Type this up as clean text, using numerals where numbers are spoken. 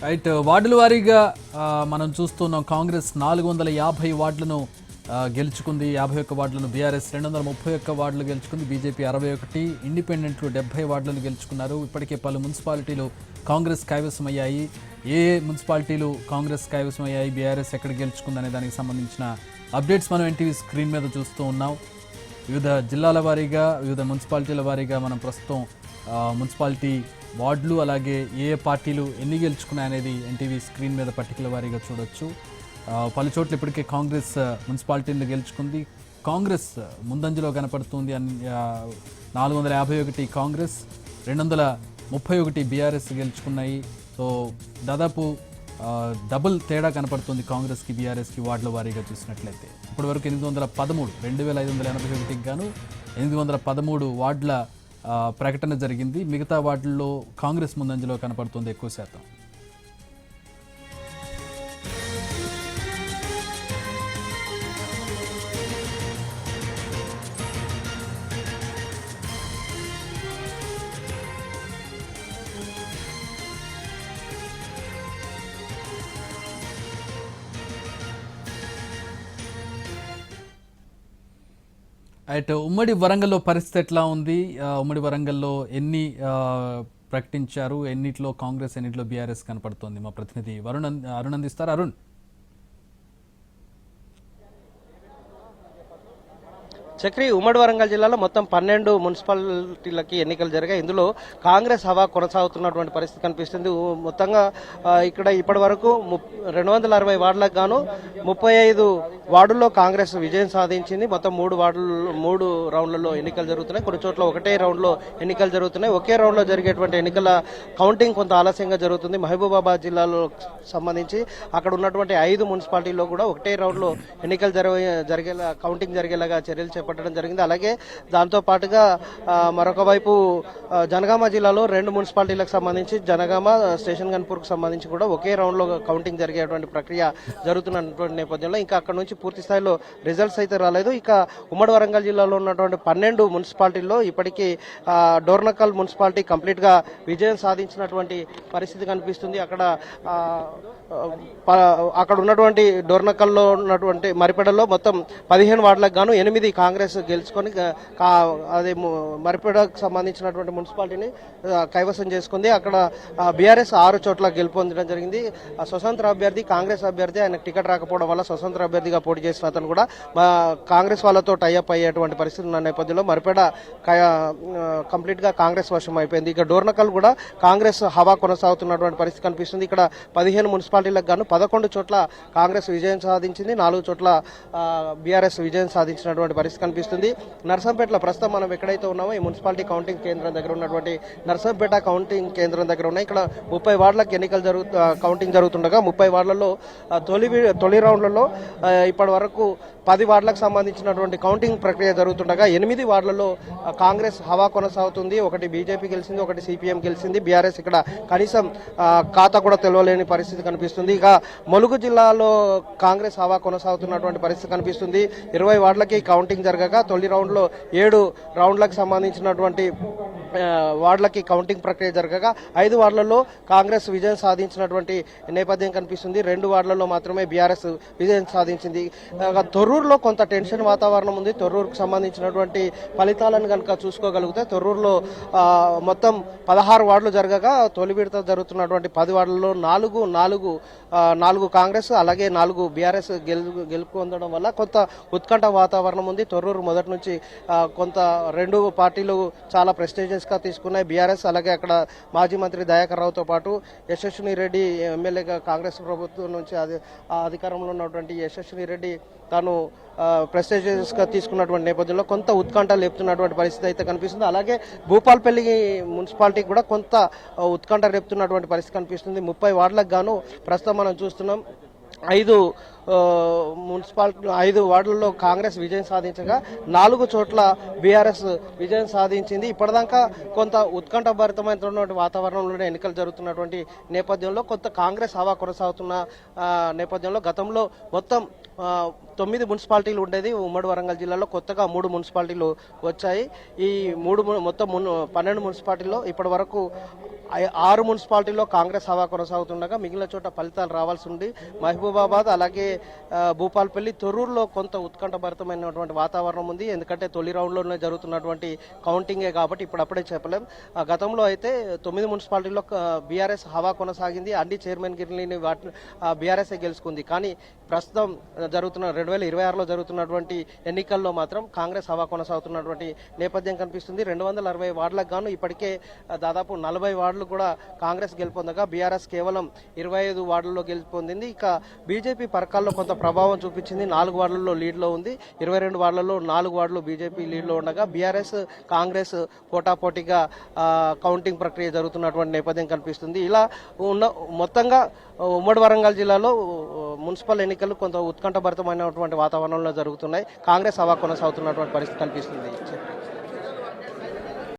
Right వార్డుల వారీగా మనం చూస్తున్నాం. కాంగ్రెస్ 450 వార్డులను గెలుచుకుంది. 51 వార్డులను బీఆర్ఎస్ 231 వార్డులు గెలుచుకుంది. బీజేపీ 61, ఇండిపెండెంట్లు 70 వార్డులను గెలుచుకున్నారు. ఇప్పటికే పలు మున్సిపాలిటీలు కాంగ్రెస్ కైవసమయ్యాయి. ఏ మున్సిపాలిటీలు కాంగ్రెస్ కైవసమయ్యాయి, బీఆర్ఎస్ ఎక్కడ గెలుచుకుందనే దానికి సంబంధించిన అప్డేట్స్ మనం ఎన్టీవీ స్క్రీన్ మీద చూస్తూ ఉన్నాం. వివిధ జిల్లాల వారీగా, వివిధ మున్సిపాలిటీల వారీగా మనం ప్రస్తుతం మున్సిపాలిటీ వార్డులు, అలాగే ఏ పార్టీలు ఎన్ని గెలుచుకున్నాయనేది ఎన్టీవీ స్క్రీన్ మీద పట్టికల వారీగా చూడొచ్చు. పలు చోట్ల ఇప్పటికే కాంగ్రెస్ మున్సిపాలిటీలు గెలుచుకుంది. కాంగ్రెస్ ముందంజలో కనపడుతుంది. 451 కాంగ్రెస్, 231 బీఆర్ఎస్ గెలుచుకున్నాయి. సో దాదాపు డబుల్ తేడా కనపడుతుంది కాంగ్రెస్కి బీఆర్ఎస్కి వార్డుల వారీగా చూసినట్లయితే. ఇప్పటి వరకు 813, 2581 గాను 813 వార్డుల ప్రకటన జరిగింది. మిగతా వార్డుల్లో కాంగ్రెస్ ముందంజలో కనపడుతుంది ఎక్కువ శాతం. అయితే ఉమ్మడి వరంగల్లో పరిస్థితి ఎట్లా ఉంది? ఉమ్మడి వరంగల్లో ఎన్ని ప్రకటించారు, ఎన్నిట్లో కాంగ్రెస్, ఎన్నిట్లో బీఆర్ఎస్ కనపడుతోంది? మా ప్రతినిధి అరుణ్ అందిస్తారు. అరుణ్, చక్రి, ఉమ్మడి వరంగల్ జిల్లాలో మొత్తం 12 మున్సిపాలిటీలకి ఎన్నికలు జరిగాయి. ఇందులో కాంగ్రెస్ హవా కొనసాగుతున్నటువంటి పరిస్థితి కనిపిస్తుంది. మొత్తంగా ఇక్కడ ఇప్పటి వరకు 260 వార్డులకు గాను 35 వార్డుల్లో కాంగ్రెస్ విజయం సాధించింది. మొత్తం 3 రౌండ్లలో ఎన్నికలు జరుగుతున్నాయి. కొన్ని చోట్ల ఒకటే రౌండ్లో ఎన్నికలు జరుగుతున్నాయి. ఒకే రౌండ్లో జరిగేటువంటి ఎన్నికల కౌంటింగ్ కొంత ఆలస్యంగా జరుగుతుంది. మహబూబాబాద్ జిల్లాలో సంబంధించి అక్కడ ఉన్నటువంటి 5 మున్సిపాలిటీల్లో కూడా ఒకటే రౌండ్లో ఎన్నికలు జరిగేలా కౌంటింగ్ జరిగేలాగా చర్యలు చేపట్టడం జరిగింది. అలాగే దాంతో పాటుగా మరొక వైపు జనగామ జిల్లాలో 2 మున్సిపాలిటీలకు సంబంధించి జనగామ, స్టేషన్ గన్పూర్కు సంబంధించి కూడా ఒకే రౌండ్ లో కౌంటింగ్ జరిగేటువంటి ప్రక్రియ జరుగుతున్నటువంటి నేపథ్యంలో ఇంకా అక్కడ నుంచి పూర్తి స్థాయిలో రిజల్ట్స్ అయితే రాలేదు. ఇక ఉమ్మడి వరంగల్ జిల్లాలో ఉన్నటువంటి 12 మున్సిపాలిటీల్లో ఇప్పటికీ డోర్నకల్ మున్సిపాలిటీ కంప్లీట్ గా విజయం సాధించినటువంటి పరిస్థితి కనిపిస్తుంది. అక్కడ ఉన్నటువంటి డోర్నకల్లో ఉన్నటువంటి మరిపెడలో మొత్తం 15 వార్డులకు గాను 8 కాంగ్రెస్ గెలుచుకొని అదే మరిపెడకు సంబంధించినటువంటి మున్సిపాలిటీని కైవసం చేసుకుంది. అక్కడ బీఆర్ఎస్ 6 చోట్ల గెలుపొందడం జరిగింది. స్వతంత్ర అభ్యర్థి, కాంగ్రెస్ అభ్యర్థి, ఆయనకు టికెట్ రాకపోవడం వల్ల స్వతంత్ర అభ్యర్థిగా పోటీ చేసిన అతను కూడా కాంగ్రెస్ వాళ్ళతో టైఅప్ అయ్యేటువంటి పరిస్థితి ఉన్న నేపథ్యంలో మరిపెడ కంప్లీట్ గా కాంగ్రెస్ వశం అయిపోయింది. ఇక డోర్నకల్ కూడా కాంగ్రెస్ హవా కొనసాగుతున్నటువంటి పరిస్థితి కనిపిస్తుంది. ఇక్కడ 15 మున్సిపాలిటీలకు గాను 11 చోట్ల కాంగ్రెస్ విజయం సాధించింది, 4 చోట్ల బీఆర్ఎస్ విజయం సాధించినటువంటి పరిస్థితి కనిపిస్తుంది. నర్సంపేటలో ప్రస్తుతం మనం ఎక్కడైతే ఉన్నామో ఈ మున్సిపాలిటీ కౌంటింగ్ కేంద్రం దగ్గర ఉన్నటువంటి నర్సంపేట కౌంటింగ్ కేంద్రం దగ్గర ఉన్నాయి. ఇక్కడ 30 వార్డులకు ఎన్నికలు కౌంటింగ్ జరుగుతుండగా 30 వార్డులలో తొలి రౌండ్లలో ఇప్పటి వరకు 10 వార్డులకు సంబంధించినటువంటి కౌంటింగ్ ప్రక్రియ జరుగుతుండగా 8 వార్డులలో కాంగ్రెస్ హవా కొనసాగుతుంది. ఒకటి బీజేపీ గెలిచింది, ఒకటి సిపిఎం గెలిచింది. బీఆర్ఎస్ ఇక్కడ కనీసం ఖాతా కూడా తెలవలేని పరిస్థితి కనిపిస్తుంది. ఇక ములుగు జిల్లాలో కాంగ్రెస్ హవా కొనసాగుతున్నటువంటి పరిస్థితి కనిపిస్తుంది. 20 వార్డులకి కౌంటింగ్ జరగగా తొలి రౌండ్లో 7 రౌండ్లకు సంబంధించినటువంటి వార్డులకి కౌంటింగ్ ప్రక్రియ జరగగా 5 వార్డులలో కాంగ్రెస్ విజయం సాధించినటువంటి నేపథ్యం కనిపిస్తుంది. 2 వార్డులలో మాత్రమే బీఆర్ఎస్ విజయం సాధించింది. తొర్రూరులో కొంత టెన్షన్ వాతావరణం ఉంది. తొర్రూరుకు సంబంధించినటువంటి ఫలితాలను కనుక చూసుకోగలిగితే తొర్రూరులో మొత్తం 16 వార్డులు జరగగా తొలి విడత జరుగుతున్నటువంటి 10 వార్డులలో 4 కాంగ్రెస్, అలాగే 4 బీఆర్ఎస్ గెలుపొందడం వల్ల కొంత ఉత్కంఠ వాతావరణం ఉంది. తొర్రూరు మొదటి నుంచి కొంత 2 పార్టీలు చాలా ప్రెస్టీజియస్ గా తీసుకున్నాయి. బీఆర్ఎస్ అలాగే అక్కడ మాజీ మంత్రి దయాకర్ రావుతో పాటు యశస్విని రెడ్డి ఎమ్మెల్యేగా కాంగ్రెస్ ప్రభుత్వం నుంచి అధికారంలో ఉన్నటువంటి యశస్విని రెడ్డి తాను ప్రెస్టీజియస్ గా తీసుకున్నటువంటి నేపథ్యంలో కొంత ఉత్కంఠ లేపుతున్నటువంటి పరిస్థితి అయితే కనిపిస్తుంది. అలాగే భూపాల్పల్లి మున్సిపాలిటీ కూడా కొంత ఉత్కంఠ రేపుతున్నటువంటి పరిస్థితి కనిపిస్తుంది. 30 వార్డులకు గాను ప్రస్తుతం మనం చూస్తున్నాం ఐదు ఐదు వార్డుల్లో కాంగ్రెస్ విజయం సాధించగా 4 చోట్ల బీఆర్ఎస్ విజయం సాధించింది. ఇప్పటిదాకా కొంత ఉత్కంఠభరితమైనటువంటి వాతావరణంలోనే ఎన్నికలు జరుగుతున్నటువంటి నేపథ్యంలో కొంత కాంగ్రెస్ హవా కొనసాగుతున్న నేపథ్యంలో గతంలో మొత్తం 9 మున్సిపాలిటీలు ఉండేది ఉమ్మడి వరంగల్ జిల్లాలో. కొత్తగా 3 మున్సిపాలిటీలు వచ్చాయి. ఈ మొత్తం 12 మున్సిపాలిటీల్లో ఇప్పటి వరకు 6 మున్సిపాలిటీల్లో కాంగ్రెస్ హవా కొనసాగుతుండగా మిగిలిన చోట ఫలితాలు రావాల్సి ఉంది. మహబూబాబాద్ అలాగే భూపాల్పల్లి, తొర్రూరులో కొంత ఉత్కంఠభరితమైనటువంటి వాతావరణం ఉంది. ఎందుకంటే తొలి రౌండ్లోనే జరుగుతున్నటువంటి కౌంటింగే కాబట్టి ఇప్పుడప్పుడే చెప్పలేం. గతంలో అయితే 9 మున్సిపాలిటీల్లో బీఆర్ఎస్ హవా కొనసాగింది. అన్ని చైర్మన్ గిరిని వాటిని బీఆర్ఎస్ఏ గెలుచుకుంది. కానీ ప్రస్తుతం జరుగుతున్న 2026లో జరుగుతున్నటువంటి ఎన్నికల్లో మాత్రం కాంగ్రెస్ హవా కొనసాగుతున్నటువంటి నేపథ్యం కనిపిస్తుంది. 260 వార్డులకు గాను ఇప్పటికే దాదాపు 40 వార్డులు కూడా కాంగ్రెస్ గెలుపొందగా బీఆర్ఎస్ కేవలం 25 వార్డుల్లో గెలుపొందింది. ఇక బీజేపీ పరకాల్లో కొంత ప్రభావం చూపించింది. 4 వార్డుల్లో లీడ్లో ఉంది. 22 వార్డులలో 4 వార్డులు బీజేపీ లీడ్లో ఉండగా బీఆర్ఎస్ కాంగ్రెస్ పోటాపోటీగా కౌంటింగ్ ప్రక్రియ జరుగుతున్నటువంటి నేపథ్యం కనిపిస్తుంది. ఇలా మొత్తంగా ఉమ్మడి వరంగల్ జిల్లాలో మున్సిపల్ ఎన్నికలు కొంత ఉత్కంఠభరితమైనటువంటి వాతావరణంలో జరుగుతున్నాయి. కాంగ్రెస్ హవా కొనసాగుతున్నటువంటి పరిస్థితి కనిపిస్తుంది.